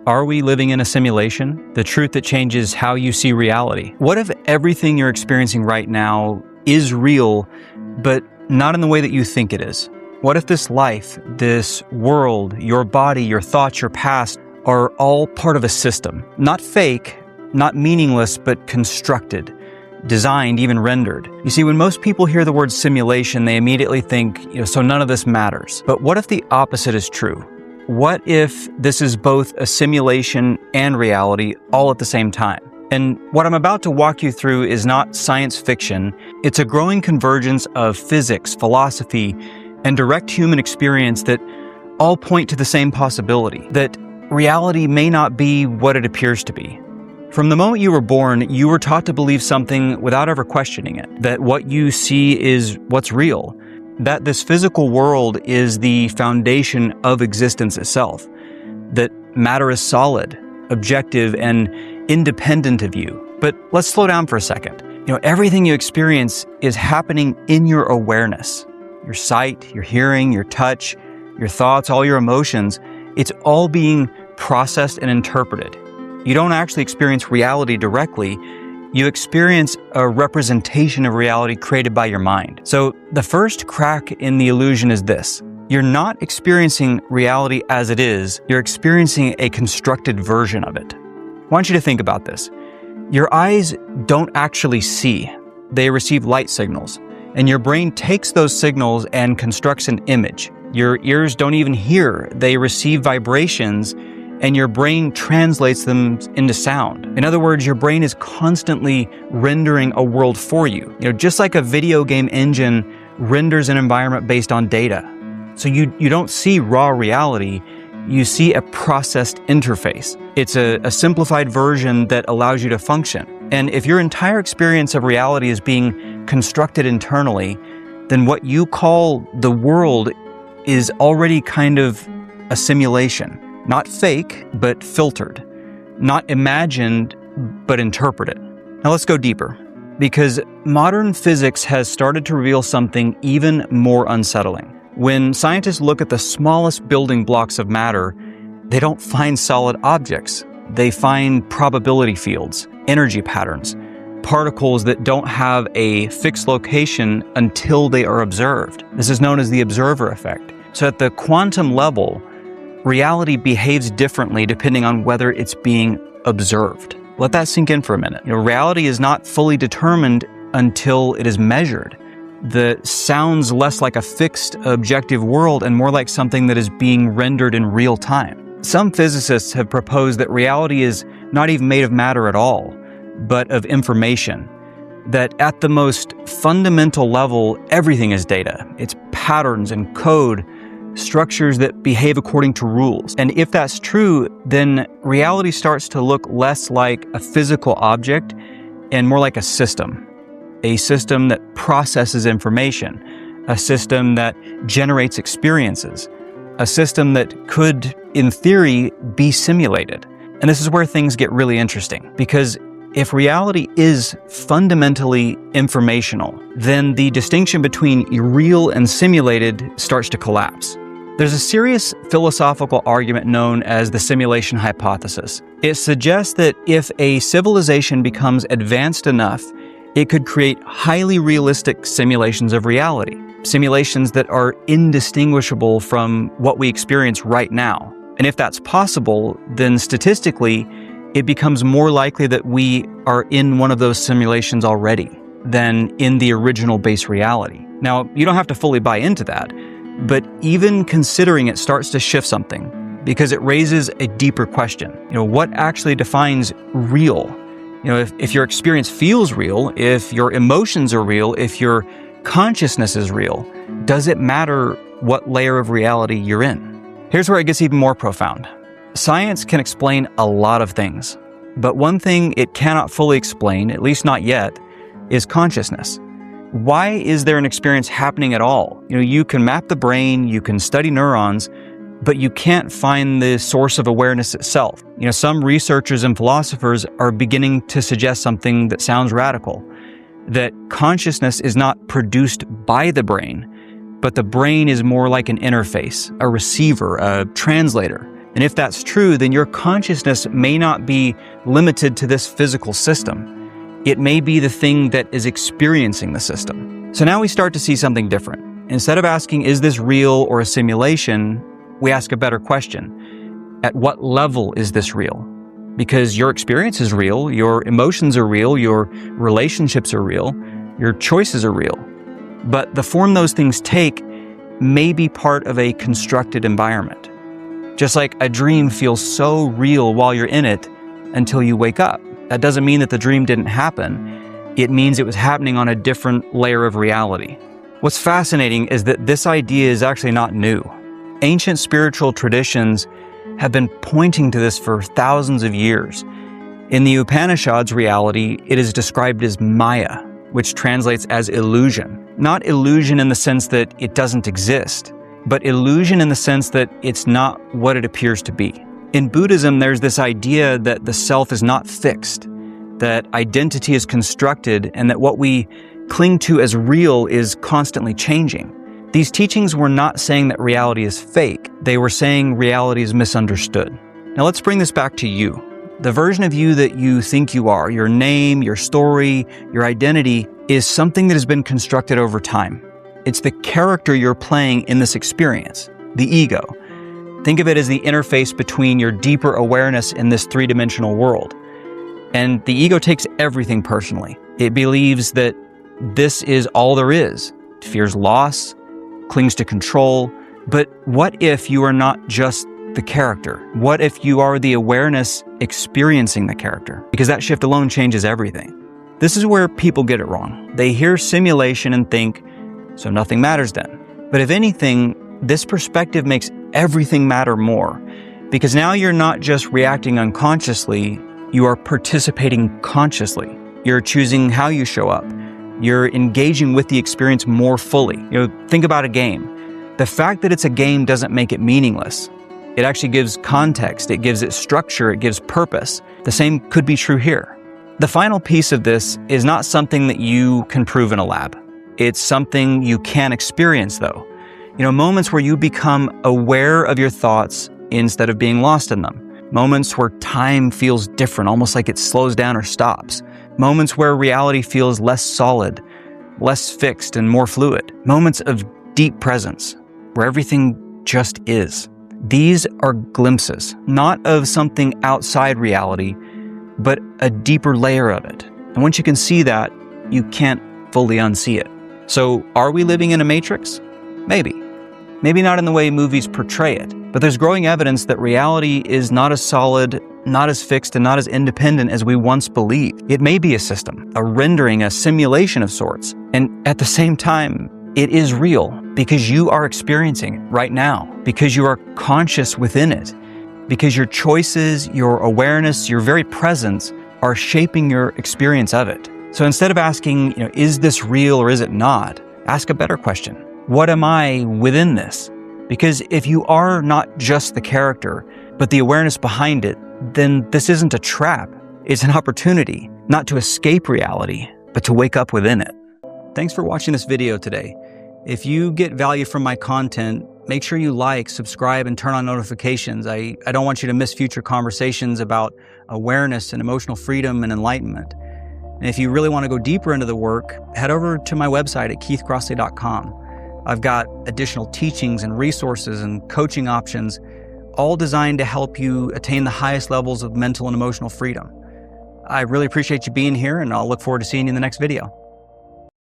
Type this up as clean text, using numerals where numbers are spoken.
Are we living in a simulation? The truth that changes how you see reality. What if everything you're experiencing right now is real, but not in the way that you think it is? What if this life, this world, your body, your thoughts, your past are all part of a system? Not fake, not meaningless, but constructed, designed, even rendered. You see, when most people hear the word simulation, they immediately think, so none of this matters. But what if the opposite is true? What if this is both a simulation and reality all at the same time? And what I'm about to walk you through is not science fiction. It's a growing convergence of physics, philosophy, and direct human experience that all point to the same possibility, that reality may not be what it appears to be. From the moment you were born, you were taught to believe something without ever questioning it, that what you see is what's real, that this physical world is the foundation of existence itself, that matter is solid, objective, and independent of you. But let's slow down for a second. Everything you experience is happening in your awareness. Your sight, your hearing, your touch, your thoughts, all your emotions, it's all being processed and interpreted. You don't actually experience reality directly. You experience a representation of reality created by your mind. So the first crack in the illusion is this. You're not experiencing reality as it is. You're experiencing a constructed version of it. I want you to think about this. Your eyes don't actually see. They receive light signals. And your brain takes those signals and constructs an image. Your ears don't even hear. They receive vibrations, and your brain translates them into sound. In other words, your brain is constantly rendering a world for you. Just like a video game engine renders an environment based on data. So you don't see raw reality, you see a processed interface. It's a simplified version that allows you to function. And if your entire experience of reality is being constructed internally, then what you call the world is already kind of a simulation. Not fake, but filtered. Not imagined, but interpreted. Now let's go deeper, because modern physics has started to reveal something even more unsettling. When scientists look at the smallest building blocks of matter, they don't find solid objects. They find probability fields, energy patterns, particles that don't have a fixed location until they are observed. This is known as the observer effect. So at the quantum level, reality behaves differently depending on whether it's being observed. Let that sink in for a minute. Reality is not fully determined until it is measured. That sounds less like a fixed objective world and more like something that is being rendered in real time. Some physicists have proposed that reality is not even made of matter at all, but of information. That at the most fundamental level, everything is data. It's patterns and code, structures that behave according to rules. And if that's true, then reality starts to look less like a physical object and more like a system that processes information, a system that generates experiences, a system that could, in theory, be simulated. And this is where things get really interesting, because if reality is fundamentally informational, then the distinction between real and simulated starts to collapse. There's a serious philosophical argument known as the simulation hypothesis. It suggests that if a civilization becomes advanced enough, it could create highly realistic simulations of reality, simulations that are indistinguishable from what we experience right now. And if that's possible, then statistically, it becomes more likely that we are in one of those simulations already than in the original base reality. Now, you don't have to fully buy into that, but even considering it starts to shift something, because it raises a deeper question. What actually defines real? If your experience feels real, if your emotions are real, if your consciousness is real, does it matter what layer of reality you're in? Here's where it gets even more profound. Science can explain a lot of things, but one thing it cannot fully explain, at least not yet, is consciousness. Why is there an experience happening at all? You can map the brain, you can study neurons, but you can't find the source of awareness itself. Some researchers and philosophers are beginning to suggest something that sounds radical, that consciousness is not produced by the brain, but the brain is more like an interface, a receiver, a translator. And if that's true, then your consciousness may not be limited to this physical system. It may be the thing that is experiencing the system. So now we start to see something different. Instead of asking, is this real or a simulation, we ask a better question. At what level is this real? Because your experience is real, your emotions are real, your relationships are real, your choices are real. But the form those things take may be part of a constructed environment. Just like a dream feels so real while you're in it until you wake up. That doesn't mean that the dream didn't happen. It means it was happening on a different layer of reality. What's fascinating is that this idea is actually not new. Ancient spiritual traditions have been pointing to this for thousands of years. In the Upanishads reality, it is described as Maya, which translates as illusion. Not illusion in the sense that it doesn't exist, but illusion in the sense that it's not what it appears to be. In Buddhism, there's this idea that the self is not fixed, that identity is constructed, and that what we cling to as real is constantly changing. These teachings were not saying that reality is fake. They were saying reality is misunderstood. Now let's bring this back to you. The version of you that you think you are, your name, your story, your identity, is something that has been constructed over time. It's the character you're playing in this experience, the ego. Think of it as the interface between your deeper awareness in this three-dimensional world. And the ego takes everything personally. It believes that this is all there is. It fears loss, clings to control. But what if you are not just the character? What if you are the awareness experiencing the character? Because that shift alone changes everything. This is where people get it wrong. They hear simulation and think, so nothing matters then. But if anything, this perspective makes everything matter more. Because now you're not just reacting unconsciously, you are participating consciously. You're choosing how you show up. You're engaging with the experience more fully. Think about a game. The fact that it's a game doesn't make it meaningless. It actually gives context, it gives it structure, it gives purpose. The same could be true here. The final piece of this is not something that you can prove in a lab. It's something you can experience though. Moments where you become aware of your thoughts instead of being lost in them. Moments where time feels different, almost like it slows down or stops. Moments where reality feels less solid, less fixed and more fluid. Moments of deep presence, where everything just is. These are glimpses, not of something outside reality, but a deeper layer of it. And once you can see that, you can't fully unsee it. So are we living in a matrix? Maybe. Maybe not in the way movies portray it, but there's growing evidence that reality is not as solid, not as fixed, and not as independent as we once believed. It may be a system, a rendering, a simulation of sorts. And at the same time, it is real because you are experiencing it right now, because you are conscious within it, because your choices, your awareness, your very presence are shaping your experience of it. So instead of asking, is this real or is it not? Ask a better question. What am I within this? Because if you are not just the character, but the awareness behind it, then this isn't a trap. It's an opportunity, not to escape reality, but to wake up within it. Thanks for watching this video today. If you get value from my content, make sure you like, subscribe, and turn on notifications. I don't want you to miss future conversations about awareness and emotional freedom and enlightenment. And if you really want to go deeper into the work, head over to my website at keithcrossley.com. I've got additional teachings and resources and coaching options, all designed to help you attain the highest levels of mental and emotional freedom. I really appreciate you being here, and I'll look forward to seeing you in the next video.